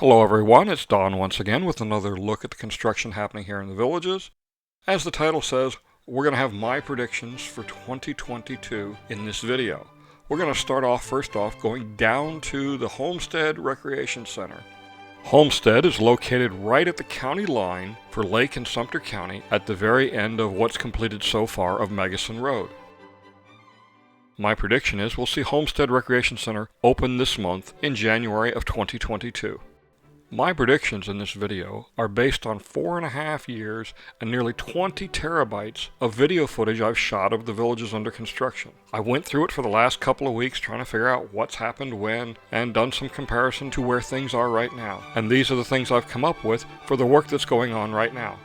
Hello everyone, it's Don once again with another look at the construction happening here in the villages. As the title says, we're going to have my predictions for 2022 in this video. We're going to start off first off going down to the Homestead Recreation Center. Homestead is located right at the county line for Lake and Sumter County at the very end of what's completed so far of Magnolia Road. My prediction is we'll see Homestead Recreation Center open this month in January of 2022. My predictions in this video are based on 4.5 years and nearly 20 terabytes of video footage I've shot of the villages under construction. I went through it for the last couple of weeks trying to figure out what's happened when and done some comparison to where things are right now. And these are the things I've come up with for the work that's going on right now.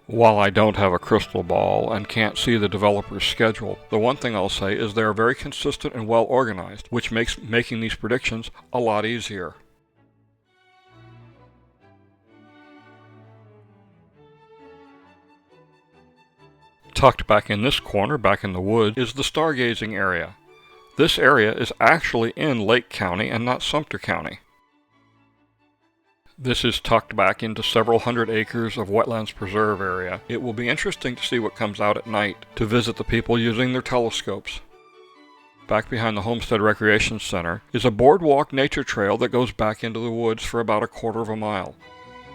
While I don't have a crystal ball and can't see the developer's schedule, the one thing I'll say is they are very consistent and well organized, which makes making these predictions a lot easier. Tucked back in this corner, back in the woods, is the stargazing area. This area is actually in Lake County and not Sumter County. This is tucked back into several hundred acres of wetlands preserve area. It will be interesting to see what comes out at night to visit the people using their telescopes. Back behind the Homestead Recreation Center is a boardwalk nature trail that goes back into the woods for about 1/4 mile.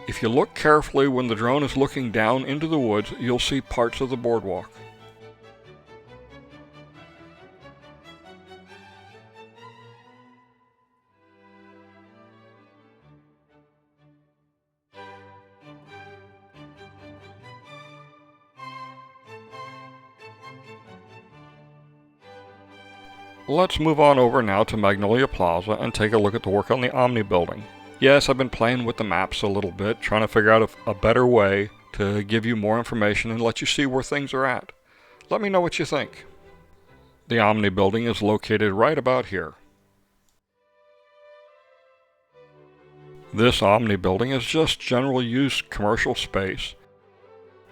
If you look carefully when the drone is looking down into the woods, you'll see parts of the boardwalk. Let's move on over now to Magnolia Plaza and take a look at the work on the Omni building. Yes, I've been playing with the maps a little bit, trying to figure out a better way to give you more information and let you see where things are at. Let me know what you think. The Omni building is located right about here. This Omni building is just general use commercial space.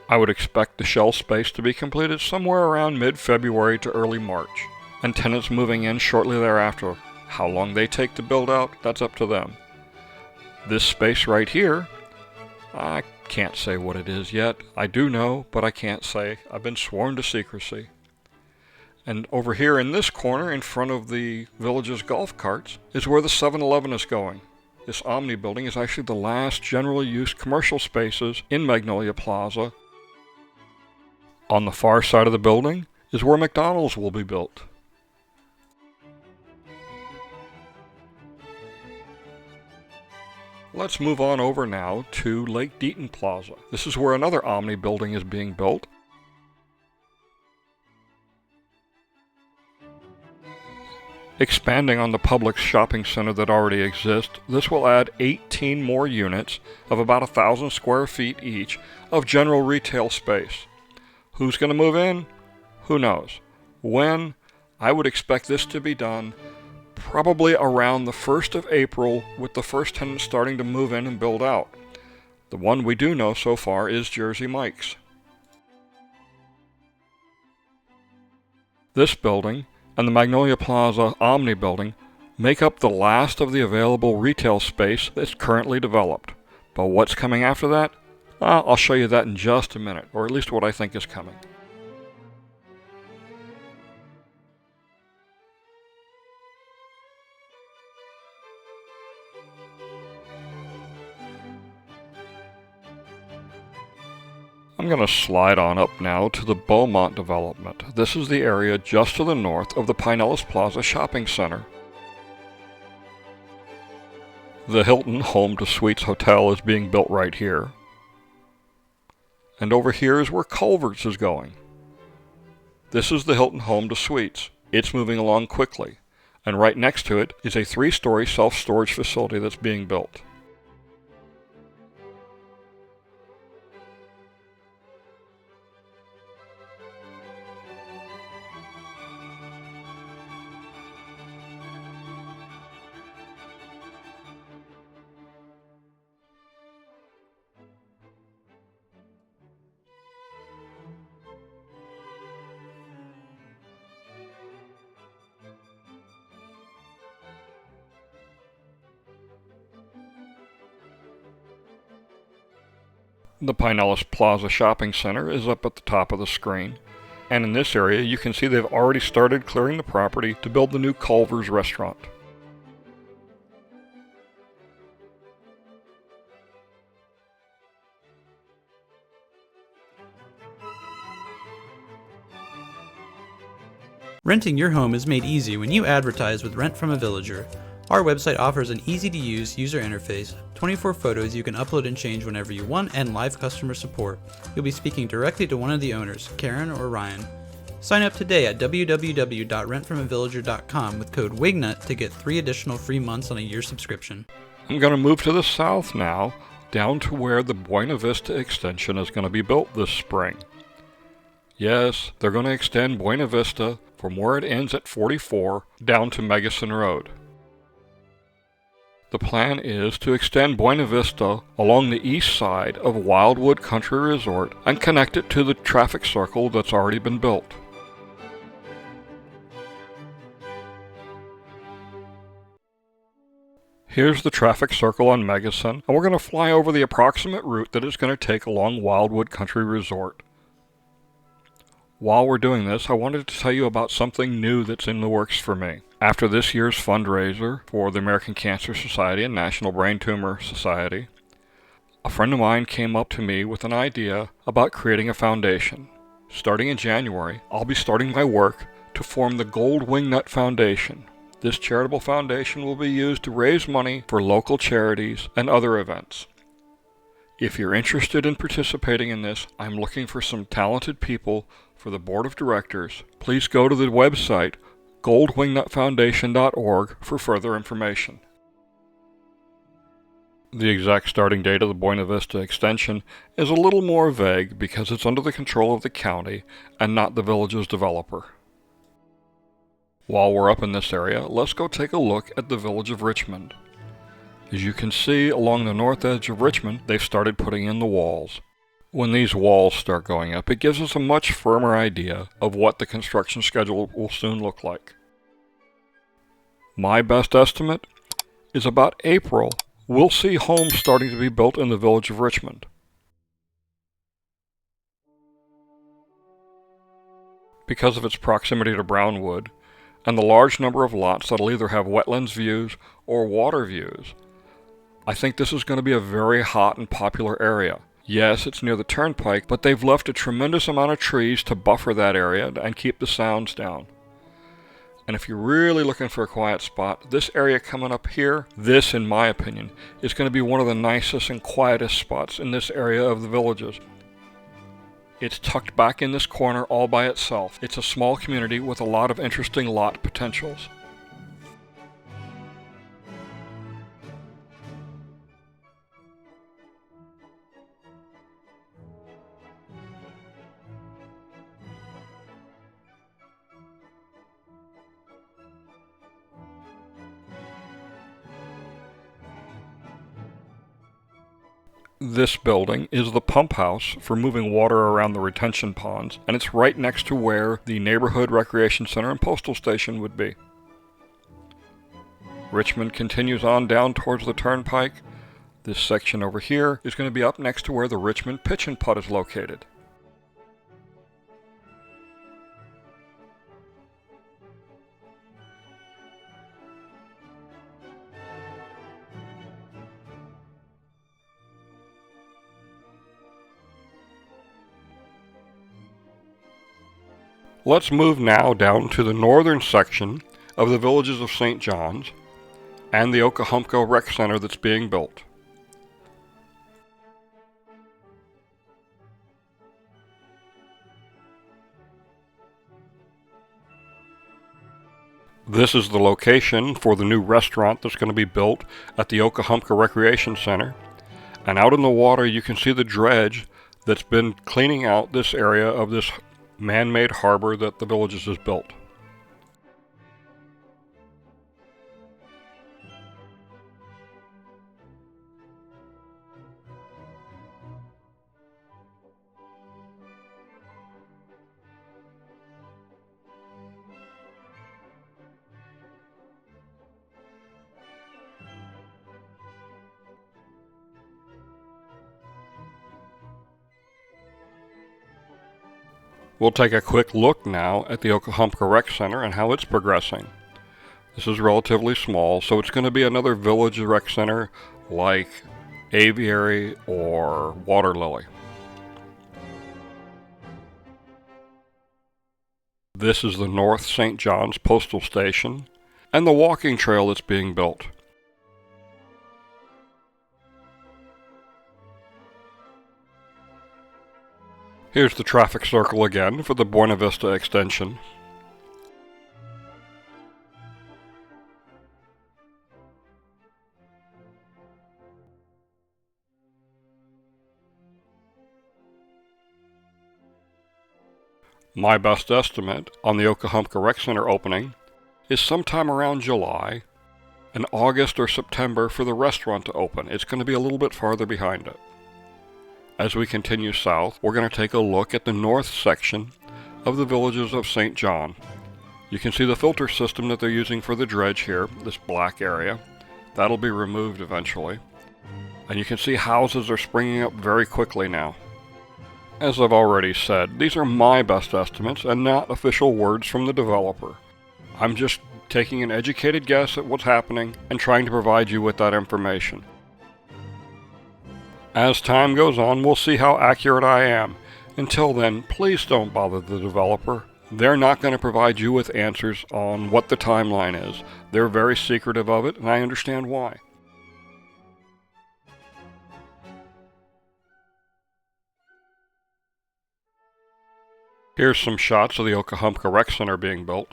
I would expect the shell space to be completed somewhere around mid-February to early March, and tenants moving in shortly thereafter. How long they take to build out, that's up to them. This space right here, I can't say what it is yet. I do know, but I can't say. I've been sworn to secrecy. And over here in this corner, in front of the village's golf carts, is where the 7-Eleven is going. This Omni building is actually the last general use commercial spaces in Magnolia Plaza. On the far side of the building is where McDonald's will be built. Let's move on over now to Lake Deaton Plaza. This is where another Omni building is being built. Expanding on the public shopping center that already exists, this will add 18 more units of about 1,000 square feet each of general retail space. Who's going to move in? Who knows? When? I would expect this to be done probably around the 1st of April, with the first tenants starting to move in and build out. The one we do know so far is Jersey Mike's. This building and the Magnolia Plaza Omni building make up the last of the available retail space that's currently developed. But what's coming after that? I'll show you that in just a minute, or at least what I think is coming. I'm going to slide on up now to the Beaumont development. This is the area just to the north of the Pinellas Plaza Shopping Center. The Hilton Home2Suites Hotel is being built right here. And over here is where Culver's is going. This is the Hilton Home2Suites. It's moving along quickly. And right next to it is a 3-story self-storage facility that's being built. The Magnolia Plaza shopping center is up at the top of the screen, and in this area you can see they've already started clearing the property to build the new Culver's restaurant. Renting your home is made easy when you advertise with Rent from a Villager. Our website offers an easy-to-use user interface, 24 photos you can upload and change whenever you want, and live customer support. You'll be speaking directly to one of the owners, Karen or Ryan. Sign up today at www.rentfromavillager.com with code WINGNUT to get 3 additional free months on a year subscription. I'm going to move to the south now, down to where the Buena Vista extension is going to be built this spring. Yes, they're going to extend Buena Vista from where it ends at 44 down to Magnolia Road. The plan is to extend Buena Vista along the east side of Wildwood Country Resort and connect it to the traffic circle that's already been built. Here's the traffic circle on Magnolia, and we're going to fly over the approximate route that it's going to take along Wildwood Country Resort. While we're doing this, I wanted to tell you about something new that's in the works for me. After this year's fundraiser for the American Cancer Society and National Brain Tumor Society, a friend of mine came up to me with an idea about creating a foundation. Starting in January, I'll be starting my work to form the Gold Wingnut Foundation. This charitable foundation will be used to raise money for local charities and other events. If you're interested in participating in this, I'm looking for some talented people for the board of directors. Please go to the website goldwingnutfoundation.org for further information. The exact starting date of the Buena Vista extension is a little more vague because it's under the control of the county and not the village's developer. While we're up in this area, let's go take a look at the village of Richmond. As you can see along the north edge of Richmond, they've started putting in the walls. When these walls start going up, it gives us a much firmer idea of what the construction schedule will soon look like. My best estimate is about April, we'll see homes starting to be built in the village of Richmond. Because of its proximity to Brownwood, and the large number of lots that'll either have wetlands views or water views, I think this is going to be a very hot and popular area. Yes, it's near the turnpike, but they've left a tremendous amount of trees to buffer that area and keep the sounds down. And if you're really looking for a quiet spot, this area coming up here, this, in my opinion, is going to be one of the nicest and quietest spots in this area of the villages. It's tucked back in this corner all by itself. It's a small community with a lot of interesting lot potentials. This building is the pump house for moving water around the retention ponds, and it's right next to where the neighborhood recreation center and postal station would be. Richmond continues on down towards the turnpike. This section over here is going to be up next to where the Richmond Pitch and Putt is located. Let's move now down to the northern section of the villages of St. John's and the Okahumpka Rec Center that's being built. This is the location for the new restaurant that's going to be built at the Okahumpka Recreation Center. And out in the water you can see the dredge that's been cleaning out this area of this man-made harbor that the villages has built. We'll take a quick look now at the Okahumpka Rec Center and how it's progressing. This is relatively small, so it's going to be another village rec center like Aviary or Water Lily. This is the North St. John's Postal Station and the walking trail that's being built. Here's the traffic circle again for the Buena Vista extension. My best estimate on the Okahumpka Rec Center opening is sometime around July, and August or September for the restaurant to open. It's going to be a little bit farther behind it. As we continue south, we're going to take a look at the north section of the villages of St. John. You can see the filter system that they're using for the dredge here, this black area. That'll be removed eventually. And you can see houses are springing up very quickly now. As I've already said, these are my best estimates and not official words from the developer. I'm just taking an educated guess at what's happening and trying to provide you with that information. As time goes on, we'll see how accurate I am. Until then, please don't bother the developer. They're not going to provide you with answers on what the timeline is. They're very secretive of it, and I understand why. Here's some shots of the Okahumpka Rec Center being built.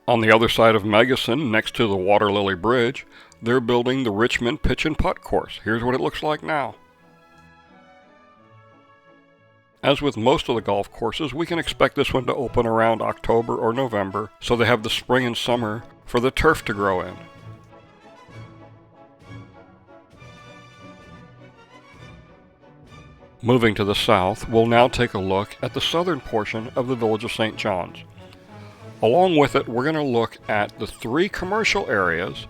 On the other side of Magnolia, next to the Water Lily Bridge, they're building the Richmond Pitch and Putt course. Here's what it looks like now. As with most of the golf courses, we can expect this one to open around October or November, so they have the spring and summer for the turf to grow in. Moving to the south, we'll now take a look at the southern portion of the village of St. John's. Along with it, we're going to look at the 3 commercial areas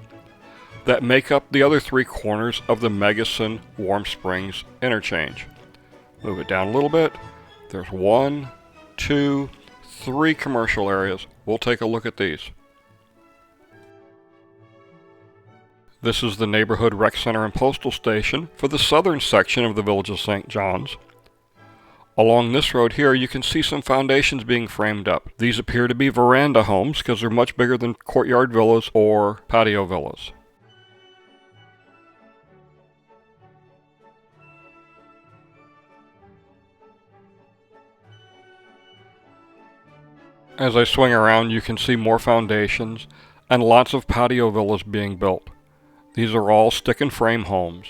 that make up the other 3 corners of the Magnolia Warm Springs interchange. Move it down a little bit. There's 1, 2, 3 commercial areas. We'll take a look at these. This is the Neighborhood Rec Center and Postal Station for the southern section of the village of St. John's. Along this road here, you can see some foundations being framed up. These appear to be veranda homes because they're much bigger than courtyard villas or patio villas. As I swing around, you can see more foundations and lots of patio villas being built. These are all stick and frame homes.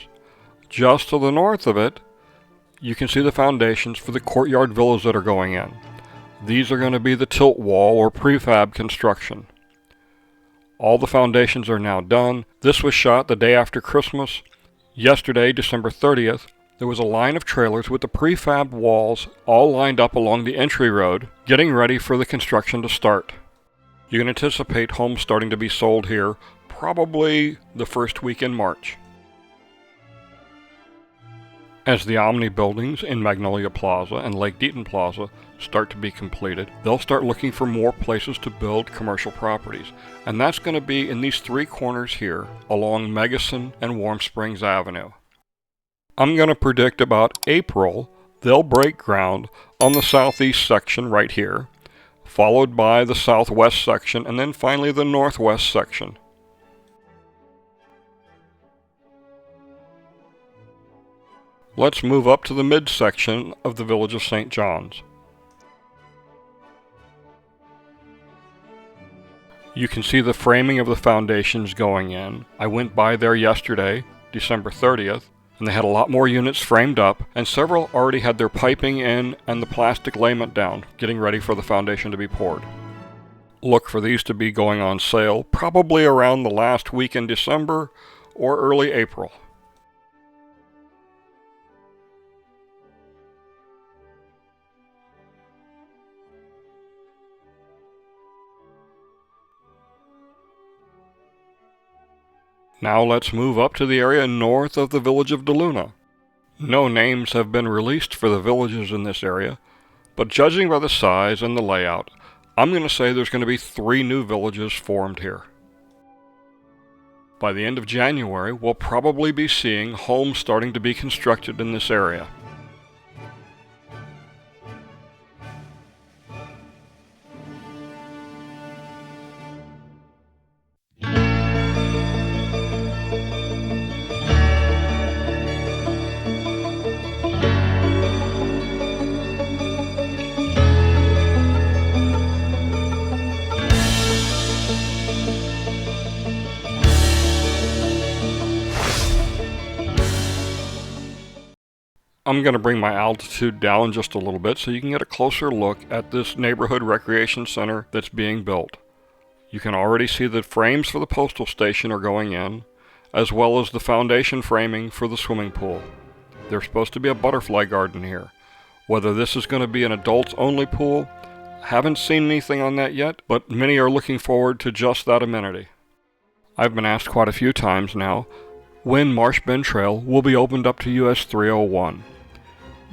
Just to the north of it, you can see the foundations for the courtyard villas that are going in. These are going to be the tilt wall or prefab construction. All the foundations are now done. This was shot the day after Christmas. Yesterday, December 30th, there was a line of trailers with the prefab walls all lined up along the entry road, getting ready for the construction to start. You can anticipate homes starting to be sold here probably the first week in March. As the Omni buildings in Magnolia Plaza and Lake Deaton Plaza start to be completed, they'll start looking for more places to build commercial properties. And that's going to be in these 3 corners here along Magnolia and Warm Springs Avenue. I'm going to predict about April they'll break ground on the southeast section right here, followed by the southwest section, and then finally the northwest section. Let's move up to the midsection of the village of St. John's. You can see the framing of the foundations going in. I went by there yesterday, December 30th, and they had a lot more units framed up, and several already had their piping in and the plastic layment down, getting ready for the foundation to be poured. Look for these to be going on sale probably around the last week in December or early April. Now let's move up to the area north of the village of DeLuna. No names have been released for the villages in this area, but judging by the size and the layout, I'm going to say there's going to be 3 new villages formed here. By the end of January, we'll probably be seeing homes starting to be constructed in this area. I'm going to bring my altitude down just a little bit so you can get a closer look at this neighborhood recreation center that's being built. You can already see the frames for the postal station are going in, as well as the foundation framing for the swimming pool. There's supposed to be a butterfly garden here. Whether this is going to be an adults-only pool, haven't seen anything on that yet, but many are looking forward to just that amenity. I've been asked quite a few times now when Marsh Bend Trail will be opened up to US 301.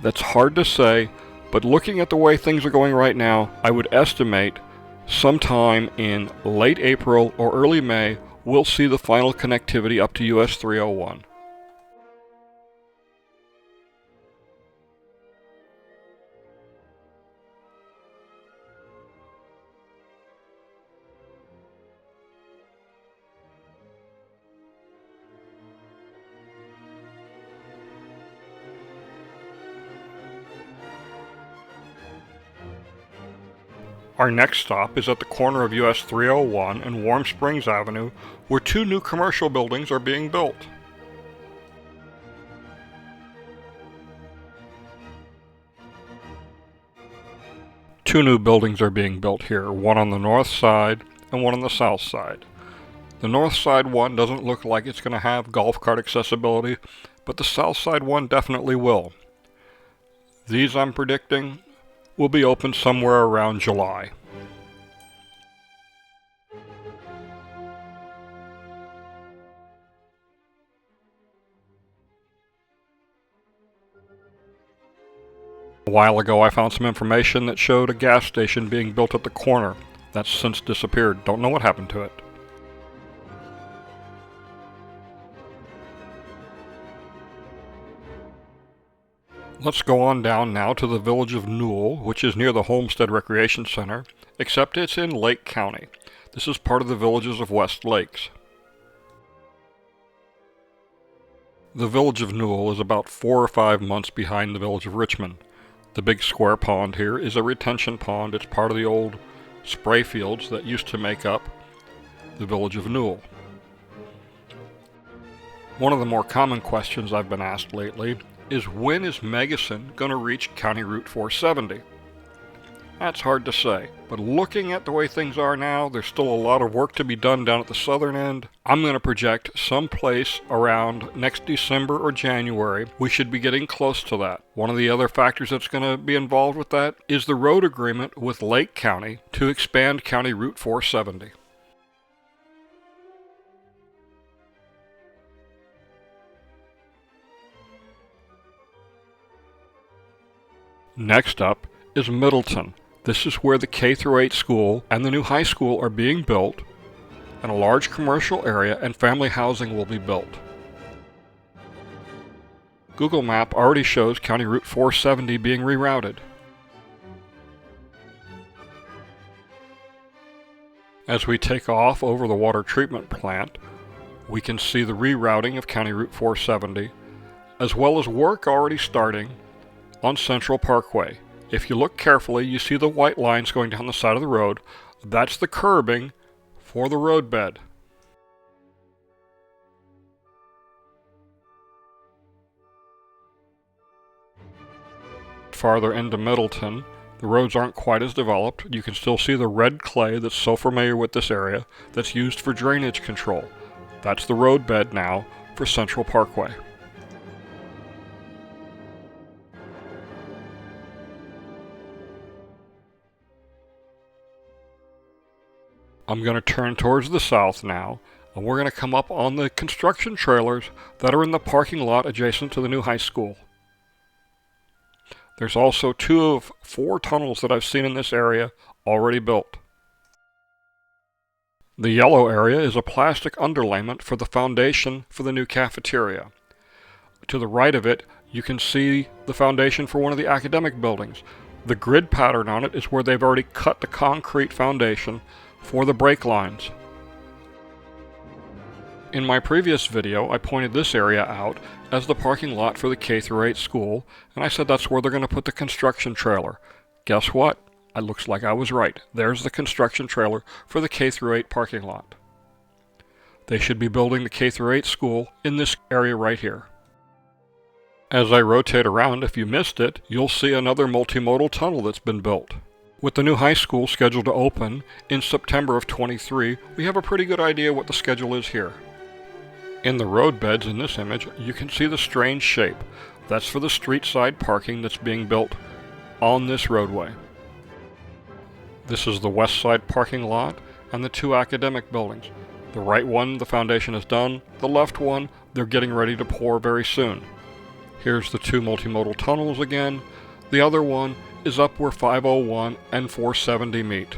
That's hard to say, but looking at the way things are going right now, I would estimate sometime in late April or early May, we'll see the final connectivity up to US 301. Our next stop is at the corner of US 301 and Warm Springs Avenue, where 2 new commercial buildings are being built. Two new buildings are being built here, one on the north side and one on the south side. The north side one doesn't look like it's going to have golf cart accessibility, but the south side one definitely will. These, I'm predicting, will be open somewhere around July. A while ago I found some information that showed a gas station being built at the corner. That's since disappeared. Don't know what happened to it. Let's go on down now to the village of Newell, which is near the Homestead Recreation Center, except it's in Lake County. This is part of the Villages of West Lakes. The village of Newell is about 4 or 5 months behind the village of Richmond. The big square pond here is a retention pond. It's part of the old spray fields that used to make up the village of Newell. One of the more common questions I've been asked lately is when is Megacin going to reach County Route 470? That's hard to say, but looking at the way things are now, there's still a lot of work to be done down at the southern end. I'm going to project someplace around next December or January, we should be getting close to that. One of the other factors that's going to be involved with that is the road agreement with Lake County to expand County Route 470. Next up is Middleton. This is where the K-8 school and the new high school are being built, and a large commercial area and family housing will be built. Google Map already shows County Route 470 being rerouted. As we take off over the water treatment plant, we can see the rerouting of County Route 470, as well as work already starting on Central Parkway. If you look carefully, you see the white lines going down the side of the road. That's the curbing for the roadbed. Farther into Middleton, the roads aren't quite as developed. You can still see the red clay that's so familiar with this area that's used for drainage control. That's the roadbed now for Central Parkway. I'm going to turn towards the south now, And we're going to come up on the construction trailers that are in the parking lot adjacent to the new high school. There's also 2 of 4 tunnels that I've seen in this area already built. The yellow area is a plastic underlayment for the foundation for the new cafeteria. To the right of it, you can see the foundation for one of the academic buildings. The grid pattern on it is where they've already cut the concrete foundation for the brake lines. In my previous video, I pointed this area out as the parking lot for the K-8 school, and I said that's where they're going to put the construction trailer. Guess what? It looks like I was right. There's the construction trailer for the K-8 parking lot. They should be building the K-8 school in this area right here. As I rotate around, if you missed it, you'll see another multimodal tunnel that's been built. With the new high school scheduled to open in September of 23, we have a pretty good idea what the schedule is here. In the road beds in this image, you can see the strange shape. That's for the street side parking that's being built on this roadway. This is the west side parking lot and the 2 academic buildings. The right one, the foundation is done. The left one, they're getting ready to pour very soon. Here's the 2 multimodal tunnels again. The other one is up where 501 and 470 meet.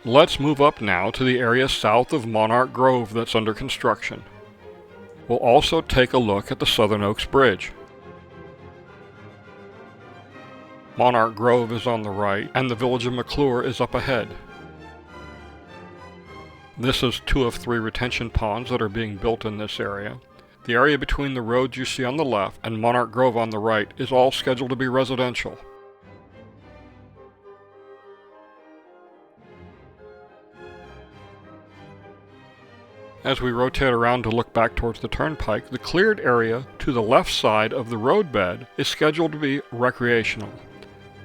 Let's move up now to the area south of Monarch Grove that's under construction. We'll also take a look at the Southern Oaks Bridge. Monarch Grove is on the right, and the village of McClure is up ahead. This is 2 of 3 retention ponds that are being built in this area. The area between the roads you see on the left and Monarch Grove on the right is all scheduled to be residential. As we rotate around to look back towards the turnpike, the cleared area to the left side of the roadbed is scheduled to be recreational.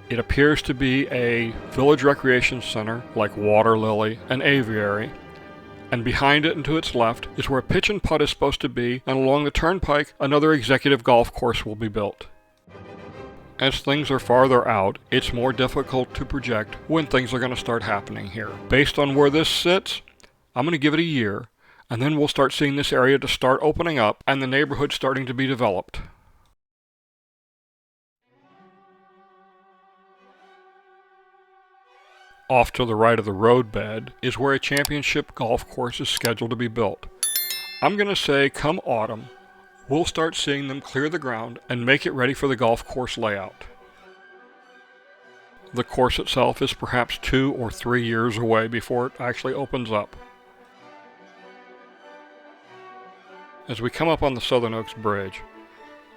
It appears to be a village recreation center like Water Lily and Aviary, and behind it and to its left is where pitch and putt is supposed to be, and along the turnpike another executive golf course will be built. As things are farther out, it's more difficult to project when things are going to start happening here. Based on where this sits, I'm going to give it a year, and then we'll start seeing this area to start opening up and the neighborhood starting to be developed. Off to the right of the roadbed is where a championship golf course is scheduled to be built. I'm going to say come autumn, we'll start seeing them clear the ground and make it ready for the golf course layout. The course itself is perhaps 2 or 3 years away before it actually opens up. As we come up on the Southern Oaks Bridge,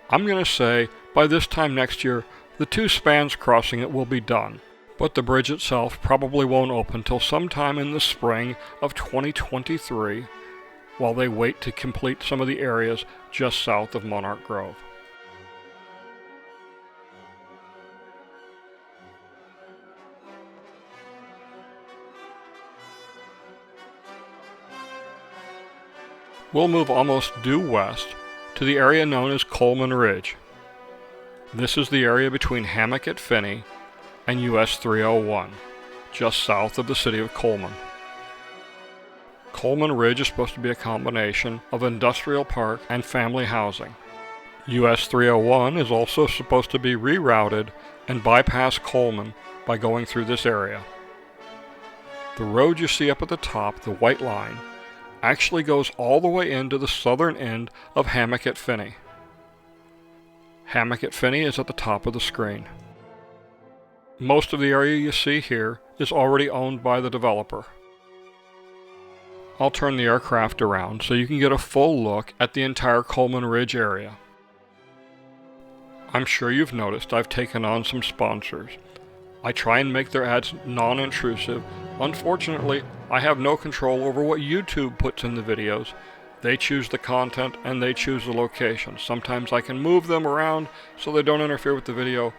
I'm going to say by this time next year, the 2 spans crossing it will be done. But the bridge itself probably won't open till sometime in the spring of 2023 while they wait to complete some of the areas just south of Monarch Grove. We'll move almost due west to the area known as Coleman Ridge. This is the area between Hammock at Finney and US 301, just south of the city of Coleman. Coleman Ridge is supposed to be a combination of industrial park and family housing. US 301 is also supposed to be rerouted and bypass Coleman by going through this area. The road you see up at the top, the white line, actually goes all the way into the southern end of Hammock at Finney. Hammock at Finney is at the top of the screen. Most of the area you see here is already owned by the developer. I'll turn the aircraft around so you can get a full look at the entire Coleman Ridge area. I'm sure you've noticed I've taken on some sponsors. I try and make their ads non-intrusive. Unfortunately, I have no control over what YouTube puts in the videos. They choose the content and they choose the location. Sometimes I can move them around so they don't interfere with the video,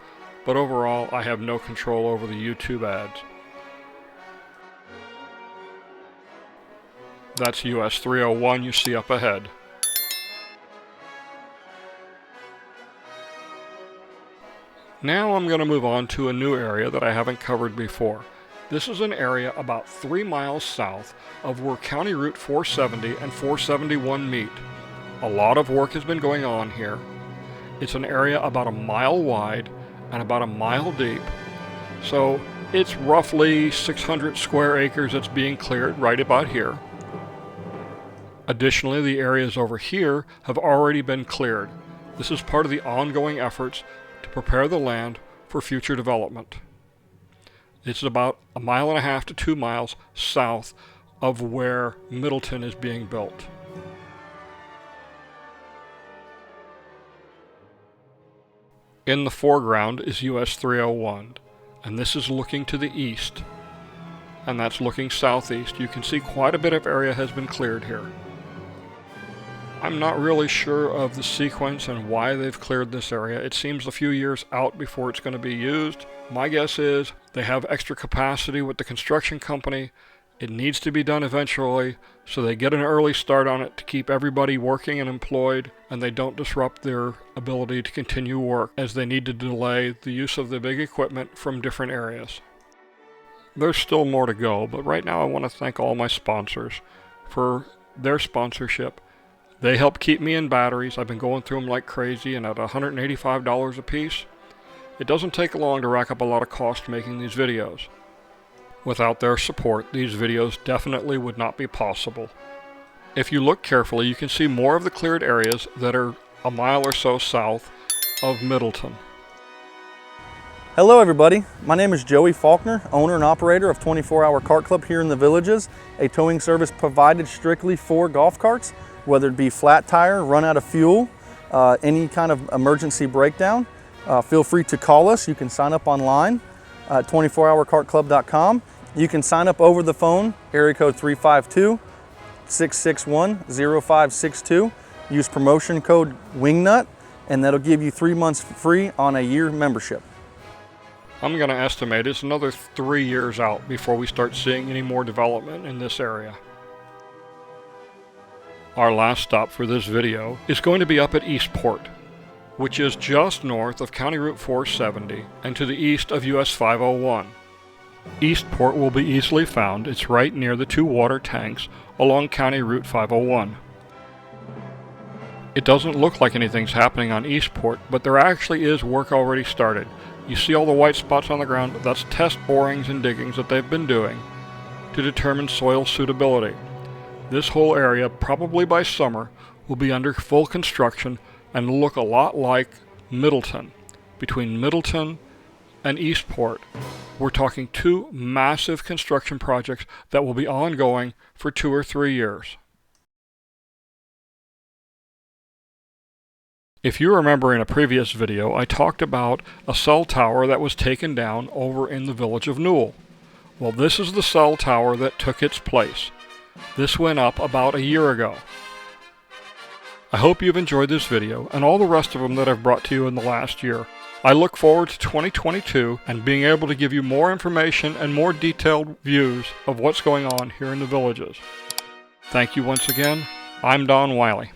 but overall I have no control over the YouTube ads. That's US 301 you see up ahead. Now I'm going to move on to a new area that I haven't covered before. This is an area about 3 miles south of where County Route 470 and 471 meet. A lot of work has been going on here. It's an area about a mile wide and about a mile deep. So it's roughly 600 square acres that's being cleared right about here. Additionally, the areas over here have already been cleared. This is part of the ongoing efforts to prepare the land for future development. It's about 1.5 miles to 2 miles south of where Middleton is being built. In the foreground is US 301, and this is looking to the east, and that's looking southeast. You can see quite a bit of area has been cleared here. I'm not really sure of the sequence and why they've cleared this area. It seems a few years out before it's going to be used. My guess is they have extra capacity with the construction company. It needs to be done eventually, so they get an early start on it to keep everybody working and employed, and they don't disrupt their ability to continue work as they need to delay the use of the big equipment from different areas. There's still more to go, but right now I want to thank all my sponsors for their sponsorship. They help keep me in batteries. I've been going through them like crazy, and at $185 a piece, it doesn't take long to rack up a lot of cost making these videos. Without their support, these videos definitely would not be possible. If you look carefully, you can see more of the cleared areas that are a mile or so south of Middleton. Hello everybody, my name is Joey Faulkner, owner and operator of 24-Hour Cart Club here in the Villages, a towing service provided strictly for golf carts, whether it be flat tire, run out of fuel, any kind of emergency breakdown. Feel free to call us. You can sign up online at 24hourcartclub.com. You can sign up over the phone, area code 352-661-0562. Use promotion code Wingnut, and that'll give you 3 months free on a year membership. I'm going to estimate it's another 3 years out before we start seeing any more development in this area. Our last stop for this video is going to be up at Eastport, which is just north of County Route 470 and to the east of US 501. Eastport will be easily found. It's right near the 2 water tanks along County Route 501. It doesn't look like anything's happening on Eastport, but there actually is work already started. You see all the white spots on the ground? That's test borings and diggings that they've been doing to determine soil suitability. This whole area, probably by summer, will be under full construction and look a lot like Middleton. Between Middleton and Eastport, we're talking 2 massive construction projects that will be ongoing for 2 or 3 years. If you remember in a previous video, I talked about a cell tower that was taken down over in the village of Newell. Well, this is the cell tower that took its place. This went up about a year ago. I hope you've enjoyed this video and all the rest of them that I've brought to you in the last year. I look forward to 2022 and being able to give you more information and more detailed views of what's going on here in the Villages. Thank you once again. I'm Don Wiley.